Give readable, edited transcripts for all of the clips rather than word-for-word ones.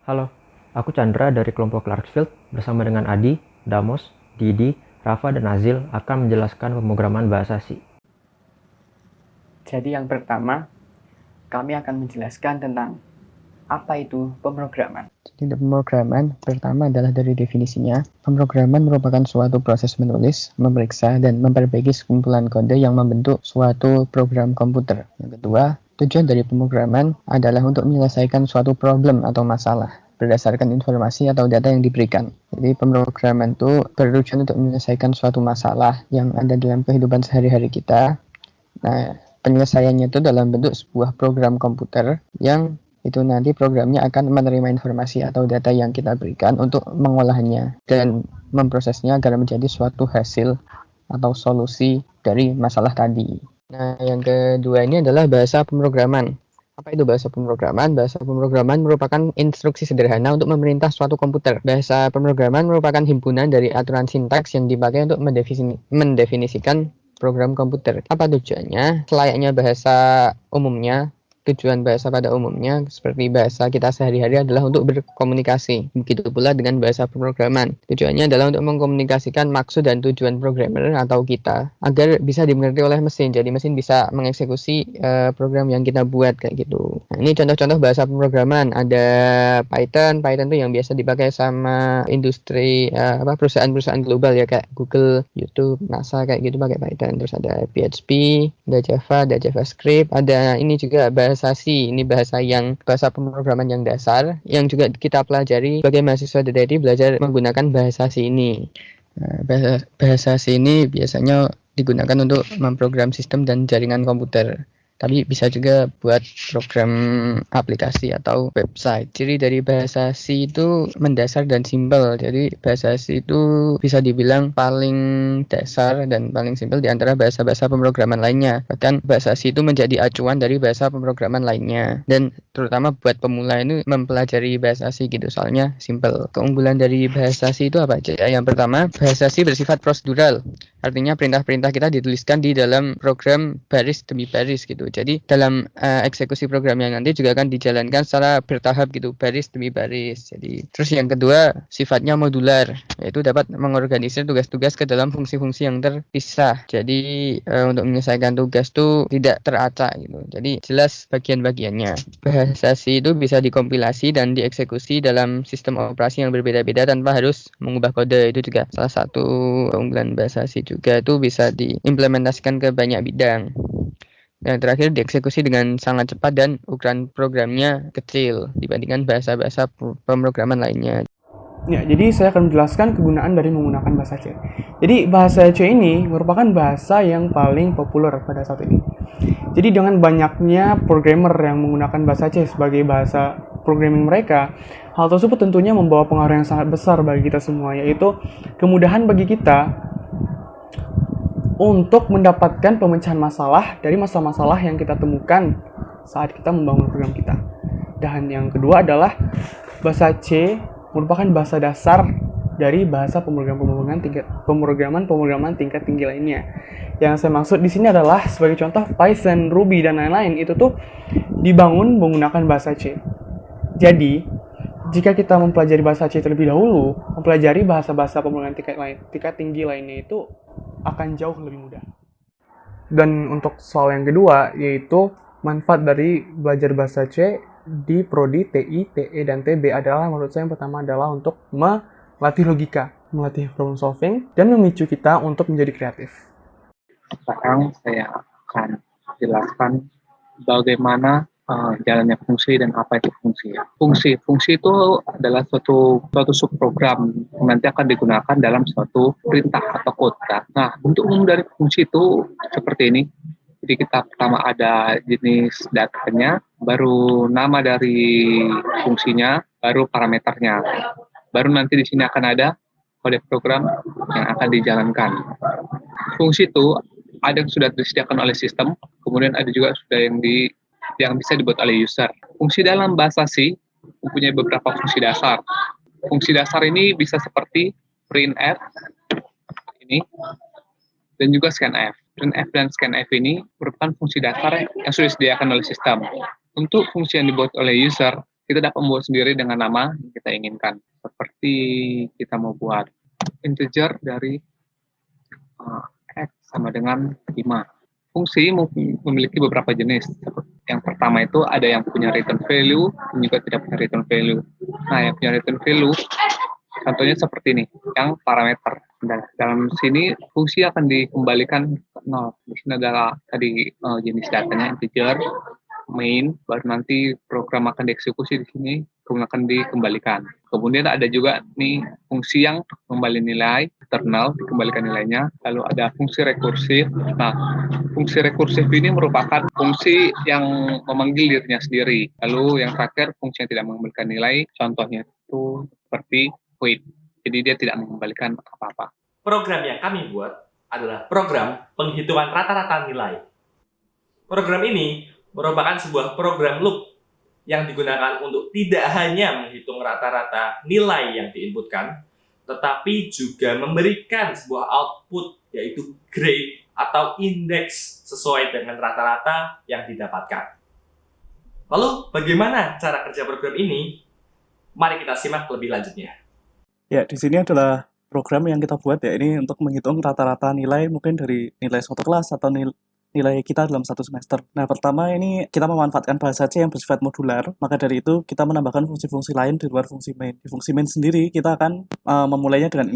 Halo, aku Chandra dari kelompok Clarksfield bersama dengan Adi, Damos, Didi, Rafa, dan Azil akan menjelaskan pemrograman bahasa C. Jadi yang pertama, kami akan menjelaskan tentang apa itu pemrograman. Jadi pemrograman pertama adalah dari definisinya. Pemrograman merupakan suatu proses menulis, memeriksa, dan memperbaiki sekumpulan kode yang membentuk suatu program komputer. Yang kedua, tujuan dari pemrograman adalah untuk menyelesaikan suatu problem atau masalah berdasarkan informasi atau data yang diberikan. Jadi pemrograman itu bertujuan untuk menyelesaikan suatu masalah yang ada dalam kehidupan sehari-hari kita. Nah, penyelesaiannya itu dalam bentuk sebuah program komputer yang itu nanti programnya akan menerima informasi atau data yang kita berikan untuk mengolahnya dan memprosesnya agar menjadi suatu hasil atau solusi dari masalah tadi. Nah, yang kedua ini adalah bahasa pemrograman. Apa itu bahasa pemrograman? Bahasa pemrograman merupakan instruksi sederhana untuk memerintah suatu komputer. Bahasa pemrograman merupakan himpunan dari aturan sintaks yang dipakai untuk mendefinisikan program komputer. Apa tujuannya? Selayaknya bahasa umumnya, tujuan bahasa pada umumnya seperti bahasa kita sehari-hari adalah untuk berkomunikasi. Begitu pula dengan bahasa pemrograman. Tujuannya adalah untuk mengkomunikasikan maksud dan tujuan programmer atau kita agar bisa dimengerti oleh mesin. Jadi mesin bisa mengeksekusi program yang kita buat kayak gitu. Nah, ini contoh-contoh bahasa pemrograman. Ada Python. Python itu yang biasa dipakai sama industri perusahaan-perusahaan global ya, kayak Google, YouTube, NASA kayak gitu pakai Python. Terus ada PHP, ada Java, ada JavaScript, ada ini juga bahasa C. Ini bahasa pemrograman yang dasar yang juga kita pelajari sebagai mahasiswa tadi belajar menggunakan bahasa C ini. Nah, bahasa C ini biasanya digunakan untuk memprogram sistem dan jaringan komputer. Tapi bisa juga buat program aplikasi atau website. Ciri dari bahasa C itu mendasar dan simpel. Jadi bahasa C itu bisa dibilang paling dasar dan paling simpel di antara bahasa-bahasa pemrograman lainnya. Bahkan bahasa C itu menjadi acuan dari bahasa pemrograman lainnya. Dan terutama buat pemula ini mempelajari bahasa C gitu, soalnya simpel. Keunggulan dari bahasa C itu apa aja? Yang pertama, bahasa C bersifat prosedural. Artinya perintah-perintah kita dituliskan di dalam program baris demi baris gitu. Jadi dalam eksekusi programnya nanti juga akan dijalankan secara bertahap gitu, baris demi baris. Jadi terus yang kedua, sifatnya modular, yaitu dapat mengorganisir tugas-tugas ke dalam fungsi-fungsi yang terpisah. Jadi untuk menyelesaikan tugas itu tidak teracak gitu. Jadi jelas bagian-bagiannya. Bahasa C itu bisa dikompilasi dan dieksekusi dalam sistem operasi yang berbeda-beda tanpa harus mengubah kode. Itu juga salah satu keunggulan bahasa C juga, itu bisa diimplementasikan ke banyak bidang. Yang terakhir, dieksekusi dengan sangat cepat dan ukuran programnya kecil dibandingkan bahasa-bahasa pemrograman lainnya. Ya, jadi saya akan menjelaskan kegunaan dari menggunakan bahasa C. Jadi bahasa C ini merupakan bahasa yang paling populer pada saat ini. Jadi dengan banyaknya programmer yang menggunakan bahasa C sebagai bahasa programming mereka, hal tersebut tentunya membawa pengaruh yang sangat besar bagi kita semua, yaitu kemudahan bagi kita untuk mendapatkan pemecahan masalah dari masalah-masalah yang kita temukan saat kita membangun program kita. Dan yang kedua adalah bahasa C merupakan bahasa dasar dari bahasa pemrograman tingkat tinggi lainnya. Yang saya maksud di sini adalah sebagai contoh Python, Ruby, dan lain-lain itu tuh dibangun menggunakan bahasa C. Jadi, jika kita mempelajari bahasa C terlebih dahulu, mempelajari bahasa-bahasa pemrograman tingkat tinggi lainnya itu akan jauh lebih mudah. Dan untuk soal yang kedua, yaitu manfaat dari belajar bahasa C di prodi TI, TE, dan TB adalah, menurut saya yang pertama adalah untuk melatih logika, melatih problem solving, dan memicu kita untuk menjadi kreatif. Sekarang saya akan jelaskan bagaimana jalannya fungsi dan apa itu fungsi. Fungsi itu adalah suatu subprogram yang nanti akan digunakan dalam suatu perintah atau kode. Nah, bentuk umum dari fungsi itu seperti ini. Jadi kita pertama ada jenis datanya, baru nama dari fungsinya, baru parameternya. Baru nanti di sini akan ada kode program yang akan dijalankan. Fungsi itu ada yang sudah disediakan oleh sistem, kemudian ada juga sudah yang bisa dibuat oleh user. Fungsi dalam bahasa C mempunyai beberapa fungsi dasar. Fungsi dasar ini bisa seperti printf ini dan juga scanf. Printf dan scanf ini merupakan fungsi dasar yang sudah disediakan oleh sistem. Untuk fungsi yang dibuat oleh user kita dapat membuat sendiri dengan nama yang kita inginkan. Seperti kita mau buat integer dari X sama dengan 5. Fungsi memiliki beberapa jenis. Yang pertama itu ada yang punya return value, dan juga tidak punya return value. Nah, yang punya return value, contohnya seperti ini, yang parameter. Nah, dalam sini fungsi akan dikembalikan ke 0. Di sini adalah tadi jenis datanya integer, main, baru nanti program akan dieksekusi di sini, kemudian akan dikembalikan. Kemudian ada juga nih fungsi yang kembali nilai, internal, dikembalikan nilainya. Lalu ada fungsi rekursif. Nah, fungsi rekursif ini merupakan fungsi yang memanggil dirinya sendiri. Lalu yang terakhir, fungsi yang tidak mengembalikan nilai, contohnya itu seperti void. Jadi dia tidak mengembalikan apa-apa. Program yang kami buat adalah program penghitungan rata-rata nilai. Program ini merupakan sebuah program loop yang digunakan untuk tidak hanya menghitung rata-rata nilai yang diinputkan, tetapi juga memberikan sebuah output, yaitu grade atau indeks sesuai dengan rata-rata yang didapatkan. Lalu, bagaimana cara kerja program ini? Mari kita simak lebih lanjutnya. Ya, di sini adalah program yang kita buat ya, ini untuk menghitung rata-rata nilai mungkin dari nilai suatu kelas atau nilai kita dalam satu semester. Nah, pertama ini kita memanfaatkan bahasa C yang bersifat modular, maka dari itu kita menambahkan fungsi-fungsi lain di luar fungsi main. Di fungsi main sendiri kita akan memulainya dengan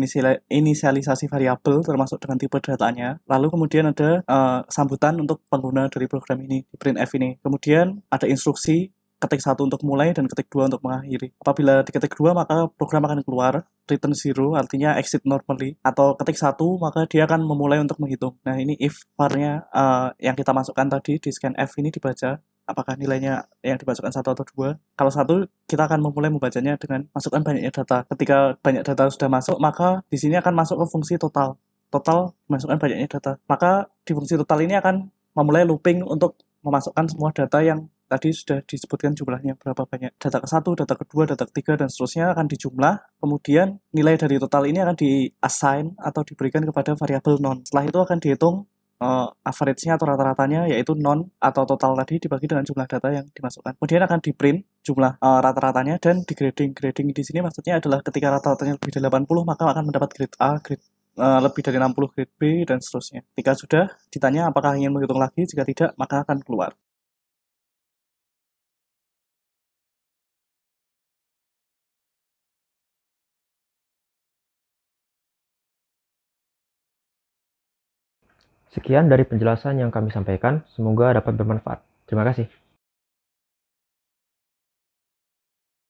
inisialisasi variabel termasuk dengan tipe datanya. Lalu kemudian ada sambutan untuk pengguna dari program ini, di printf ini. Kemudian ada instruksi ketik 1 untuk mulai dan ketik 2 untuk mengakhiri. Apabila di ketik 2 maka program akan keluar return 0 artinya exit normally, atau ketik 1 maka dia akan memulai untuk menghitung. Nah, ini if var-nya yang kita masukkan tadi di scanf ini dibaca apakah nilainya yang dimasukkan 1 atau 2. Kalau 1 kita akan memulai membacanya dengan masukkan banyaknya data. Ketika banyak data sudah masuk maka di sini akan masuk ke fungsi total. Total dimasukkan banyaknya data. Maka di fungsi total ini akan memulai looping untuk memasukkan semua data yang tadi sudah disebutkan jumlahnya berapa banyak. Data ke-1, data ke-2, data ke-3, dan seterusnya akan dijumlah. Kemudian nilai dari total ini akan di-assign atau diberikan kepada variabel non. Setelah itu akan dihitung average-nya atau rata-ratanya, yaitu non atau total tadi dibagi dengan jumlah data yang dimasukkan. Kemudian akan di-print jumlah rata-ratanya dan di-grading. Grading di sini maksudnya adalah ketika rata-ratanya lebih dari 80 maka akan mendapat grade A, grade lebih dari 60 grade B, dan seterusnya. Jika sudah ditanya apakah ingin menghitung lagi, jika tidak maka akan keluar. Sekian dari penjelasan yang kami sampaikan, semoga dapat bermanfaat. Terima kasih.